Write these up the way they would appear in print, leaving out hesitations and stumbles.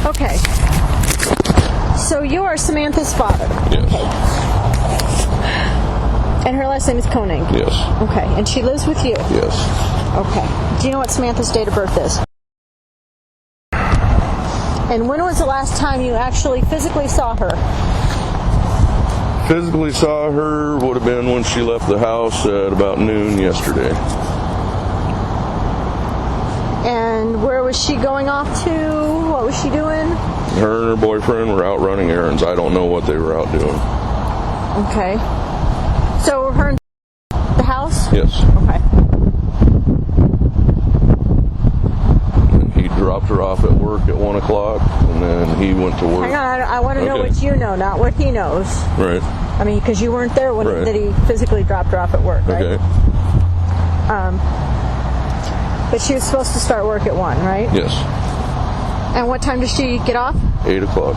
Okay. So you are Samantha's father. Yes. Okay. And her last name is Koenig. Yes. Okay. And she lives with you. Yes. Okay. Do you know what Samantha's date of birth is? And when was the last time you actually physically saw her? Physically saw her would have been when she left the house at about noon yesterday. And where was she going off to? What was she doing? Her and her boyfriend were out running errands. I don't know what they were out doing. Okay. So her in the house? Yes. Okay. And he dropped her off at work at 1 o'clock, and then he went to work. Hang on, I want to know what you know, not what he knows. Right. I mean, because you weren't there when that he physically dropped her off at work, right? Okay. But she was supposed to start work at 1, right? Yes. And what time does she get off? 8 o'clock.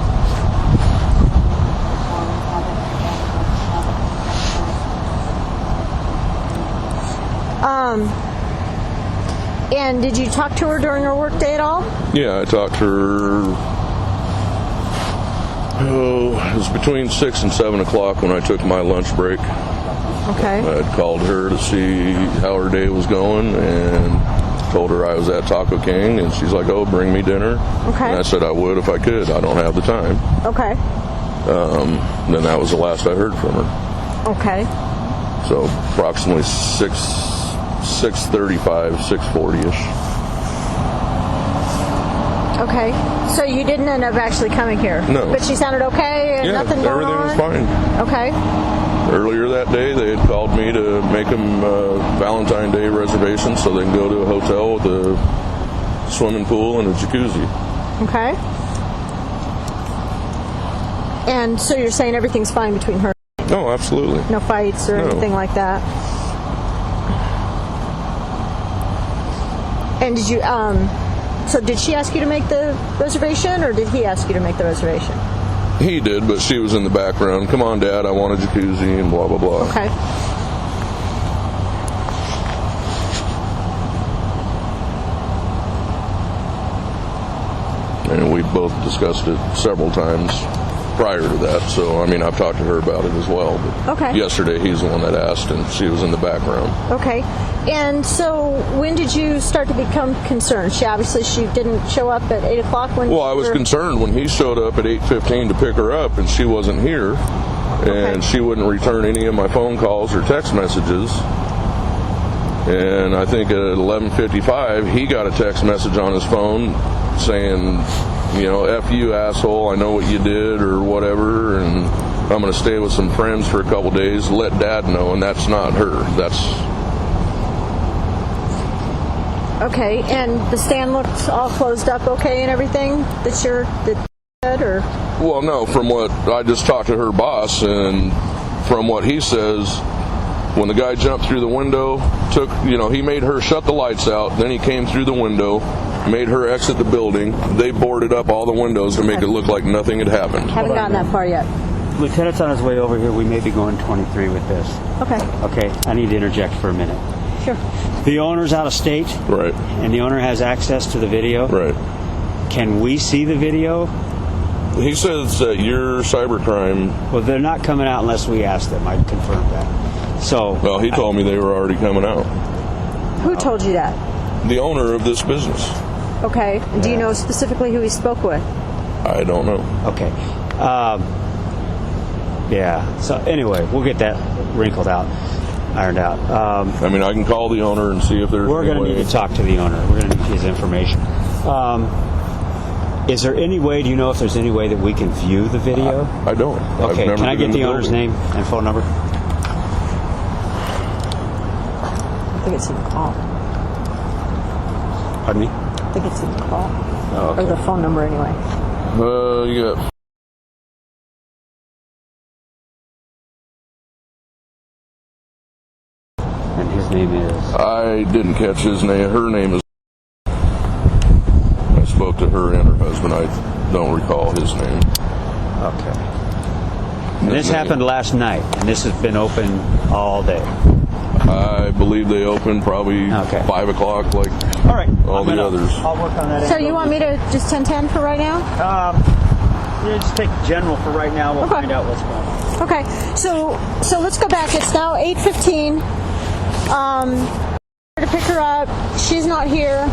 And did you talk to her during her work day at all? Yeah, I talked to her. Oh, it was between 6 and 7 o'clock when I took my lunch break. Okay. I had called her to see how her day was going and told her I was at Taco King, and she's like, "Oh, bring me dinner." Okay. And I said I would if I could. I don't have the time. Okay. Then that was the last I heard from her. Okay. So approximately 6:35, 6:40-ish. Okay. So you didn't end up actually coming here? No. But she sounded okay and nothing going on? Everything was fine. Okay. Earlier that day, they had called me to make them Valentine's Day reservations so they can go to a hotel with a swimming pool and a jacuzzi. Okay. And so you're saying everything's fine between her? No, absolutely. No fights or anything like that? And did you, so did she ask you to make the reservation, or did he ask you to make the reservation? He did, but she was in the background. "Come on, Dad, I want a jacuzzi," and blah, blah, blah. Okay. And we both discussed it several times prior to that. So, I mean, I've talked to her about it as well. But Okay. yesterday, he's the one that asked, and she was in the background. Okay. And so when did you start to become concerned? She didn't show up at 8 o'clock when Well, I was concerned when he showed up at 8:15 to pick her up, and she wasn't here. And she wouldn't return any of my phone calls or text messages. And I think at 11:55, he got a text message on his phone saying, "F you, asshole, I know what you did," or whatever, and "I'm going to stay with some friends for a couple days. Let Dad know," and that's not her. That's... Okay, and the stand looked all closed up okay and everything that said, or? Well, no, from what I just talked to her boss, and from what he says, when the guy jumped through the window, he made her shut the lights out, then he came through the window, made her exit the building. They boarded up all the windows to make it look like nothing had happened. Haven't gotten that far yet. Lieutenant's on his way over here. We may be going 23 with this. Okay. Okay, I need to interject for a minute. Sure. The owner's out of state. Right. And the owner has access to the video. Right. Can we see the video? He says that your cybercrime... Well, they're not coming out unless we ask them. I confirmed that. So... Well, he told me they were already coming out. Who told you that? The owner of this business. Okay. Do you know specifically who he spoke with? I don't know. Okay. Yeah. So anyway, we'll get that ironed out. I mean, I can call the owner and see if there's... We're going to need to talk to the owner. We're going to need his information. Is there any way, do you know if there's any way that we can view the video? I don't. Okay, can I get the owner's name and phone number? I think it's in the call. Pardon me? I think it's in the call. Oh, okay. Or the phone number anyway. Yeah. And his name is? I didn't catch his name. Her name is... I spoke to her and her husband. I don't recall his name. Okay. this happened last night, and this has been open all day. I believe they opened probably 5 o'clock, like All right. all the others. I'll work on that. So you want me to just 10-10 for right now? Yeah, just take general for right now. We'll find out what's going on. Okay. So let's go back. It's now 8:15. To pick her up. She's not here.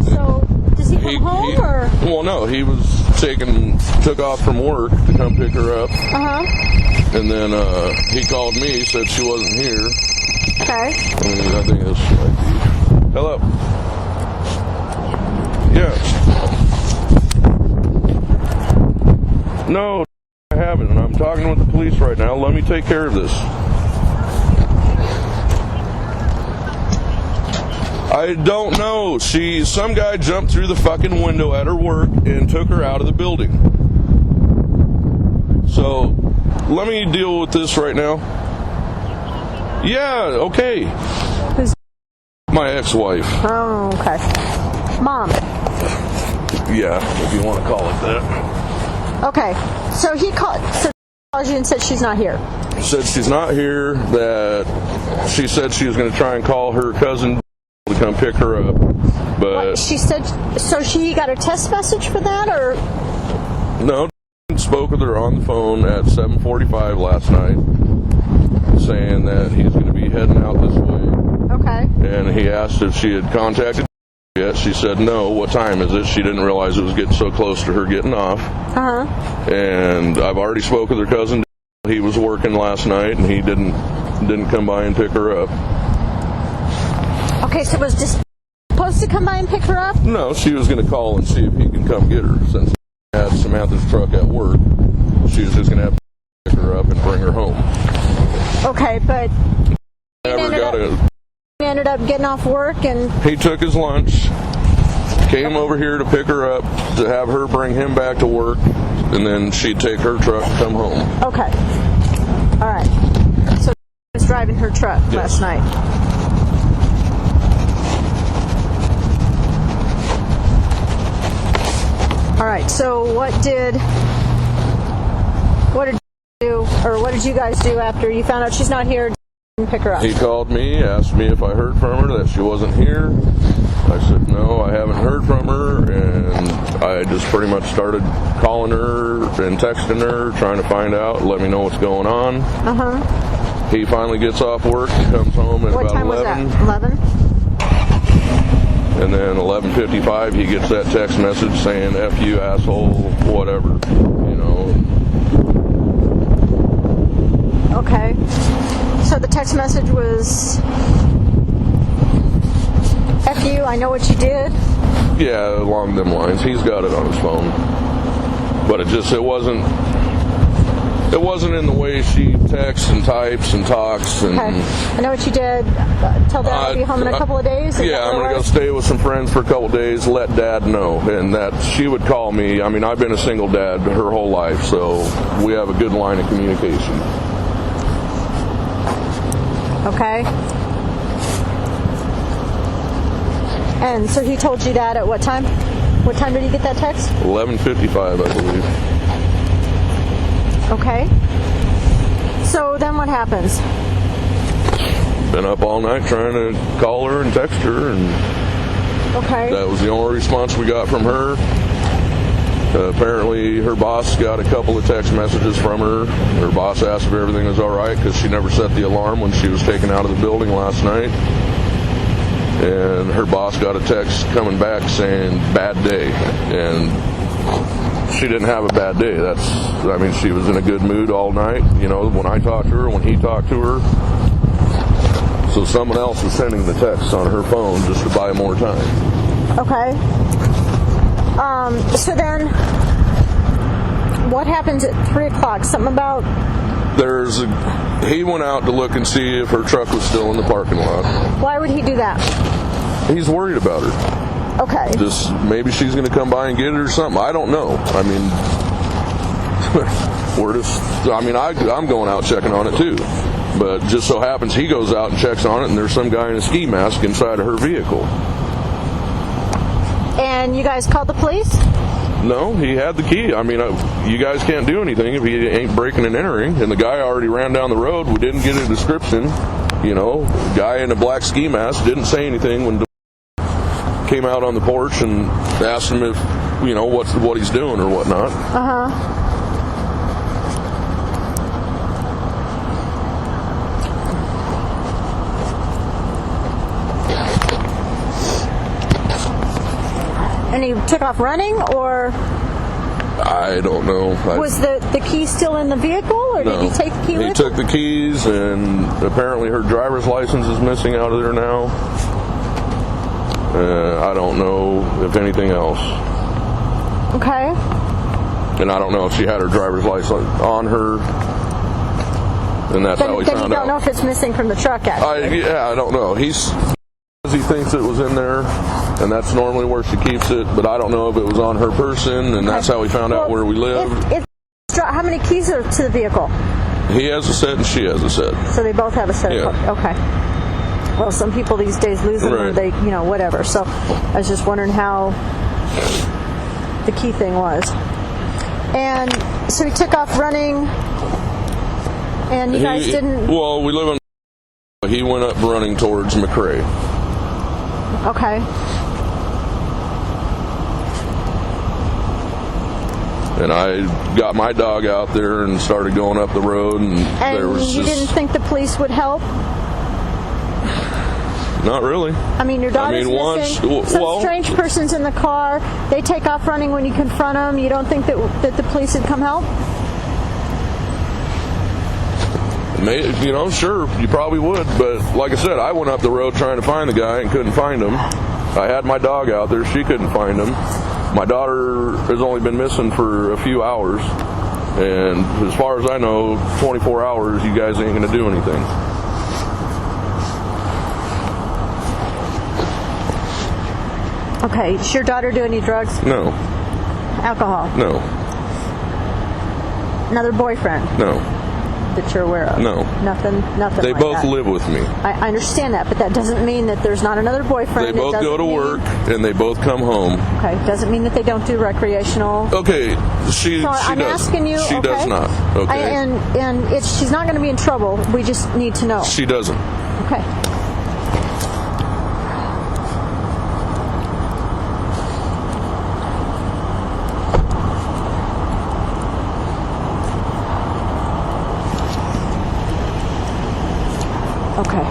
So does he come home or? Well, no. He was took off from work to come pick her up. And then he called me, said she wasn't here. Okay. I think it's like, hello. Yes. No, I haven't. And I'm talking with the police right now. Let me take care of this. I don't know. Some guy jumped through the fucking window at her work and took her out of the building. So, let me deal with this right now. Yeah, okay. Who's my ex-wife? Oh, okay. Mom. Yeah, if you want to call it that. Okay. So he called you and said she's not here. Said she's not here, that she said she was going to try and call her cousin to come pick her up. But what, she said, so she got a text message for that, or? No, spoke with her on the phone at 7:45 last night, saying that he's going to be heading out this way. Okay. And he asked if she had contacted yet. She said no. What time is it? She didn't realize it was getting so close to her getting off. And I've already spoke with her cousin. He was working last night, and he didn't come by and pick her up. Okay, so was just supposed to come by and pick her up? No, she was going to call and see if he can come get her. Since he had Samantha's truck at work, she was just going to have to pick her up and bring her home. Okay, but he ended up getting off work and... He took his lunch, came over here to pick her up, to have her bring him back to work, and then she'd take her truck and come home. Okay. All right. So he was driving her truck last night. All right, so what did you do, or what did you guys do after you found out she's not here and pick her up? He called me, asked me if I heard from her, that she wasn't here. I said, no, I haven't heard from her, and I just pretty much started calling her and texting her, trying to find out, let me know what's going on. He finally gets off work and comes home at about 11. What time was that, 11? And then 11:55, he gets that text message saying, F you, asshole, whatever, you know. Okay. So the text message was, F you, I know what you did? Yeah, along them lines. He's got it on his phone. But it wasn't in the way she texts and types and talks. And okay. I know what you did. Tell Dad I'll be home in a couple of days? Yeah, I'm going to go stay with some friends for a couple of days, let Dad know. And that she would call me. I mean, I've been a single dad her whole life, so we have a good line of communication. Okay. And so he told you that at what time? What time did he get that text? 11:55, I believe. Okay. So then what happens? Been up all night trying to call her and text her, and that was the only response we got from her. Apparently her boss got a couple of text messages from her. Her boss asked if everything was all right because she never set the alarm when she was taken out of the building last night. And her boss got a text coming back saying, bad day. And she didn't have a bad day. She was in a good mood all night, you know, when I talked to her, when he talked to her. So someone else was sending the texts on her phone just to buy more time. Okay. So then, what happens at 3 o'clock? Something about... He went out to look and see if her truck was still in the parking lot. Why would he do that? He's worried about her. Okay. Just maybe she's going to come by and get it or something. I don't know. I mean, I'm going out checking on it too. But just so happens he goes out and checks on it, and there's some guy in a ski mask inside of her vehicle. And you guys called the police? No, he had the key. I mean, you guys can't do anything if he ain't breaking and entering. And the guy already ran down the road. We didn't get a description. You know, guy in a black ski mask didn't say anything when came out on the porch and asked him if, you know, what he's doing or whatnot. And he took off running, or I don't know. Was the key still in the vehicle, or no. did he take the key with him? He took the keys, and apparently her driver's license is missing out of there now. I don't know if anything else. Okay. And I don't know if she had her driver's license on her. And that's how we found out. Then you don't know if it's missing from the truck, actually. I don't know. He thinks it was in there, and that's normally where she keeps it, but I don't know if it was on her person, and that's how we found out where we live. How many keys are to the vehicle? He has a set and she has a set. So they both have a set. Yeah. Okay. Well, some people these days lose them, or they, you know, whatever. So I was just wondering how the key thing was. And so he took off running, and you guys didn't... Well, we live in... He went up running towards McRae. Okay. And I got my dog out there and started going up the road, and there was you didn't think the police would help? Not really. I mean, your daughter's missing. Some strange person's in the car. They take off running when you confront them. You don't think that the police would come help? You know, sure, you probably would. But like I said, I went up the road trying to find the guy and couldn't find him. I had my dog out there. She couldn't find him. My daughter has only been missing for a few hours. And as far as I know, 24 hours, you guys ain't going to do anything. Okay, does your daughter do any drugs? No. Alcohol? No. Another boyfriend? No. That you're aware of? No. Nothing They like both that. live with me. I understand that, but that doesn't mean that there's not another boyfriend. They both go to work, and they both come home. Okay, doesn't mean that they don't do recreational. Okay, she I'm does. asking you. She okay? does not. Okay. And she's not going to be in trouble. We just need to know. She doesn't. Okay. Okay.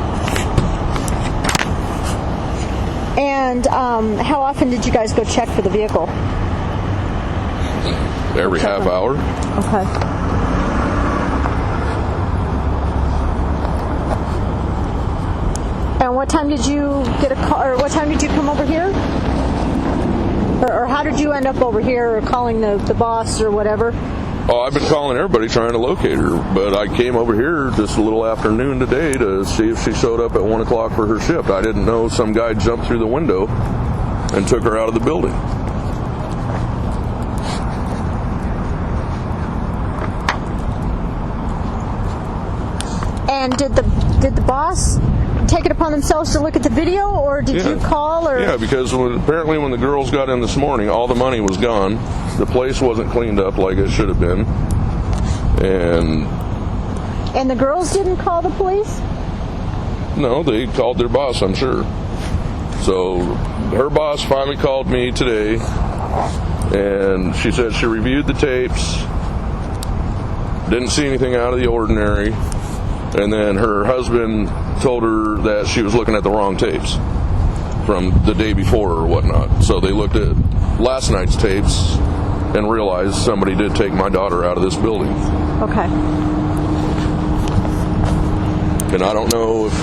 And how often did you guys go check for the vehicle? Every half hour. Okay. And what time did you get a call, or what time did you come over here? Or how did you end up over here, or calling the boss or whatever? Oh, I've been calling everybody trying to locate her, but I came over here just a little afternoon today to see if she showed up at 1 o'clock for her shift. I didn't know some guy jumped through the window and took her out of the building. And did the boss take it upon themselves to look at the video, or did you call? Or yeah, because apparently when the girls got in this morning, all the money was gone. The place wasn't cleaned up like it should have been, and the girls didn't call the police? No, they called their boss, I'm sure. So her boss finally called me today, and she said she reviewed the tapes, didn't see anything out of the ordinary, and then her husband told her that she was looking at the wrong tapes from the day before or whatnot. So they looked at last night's tapes and realized somebody did take my daughter out of this building. Okay. And I don't know if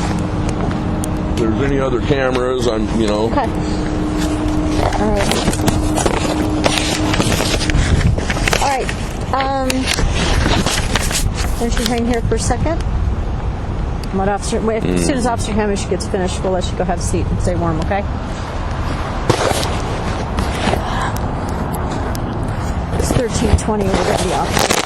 there's any other cameras. Okay. All right. Then she's hang here for a second. As soon as Officer Hamish gets finished, we'll let you go have a seat and stay warm, okay? It's 13:20. We're going to be off.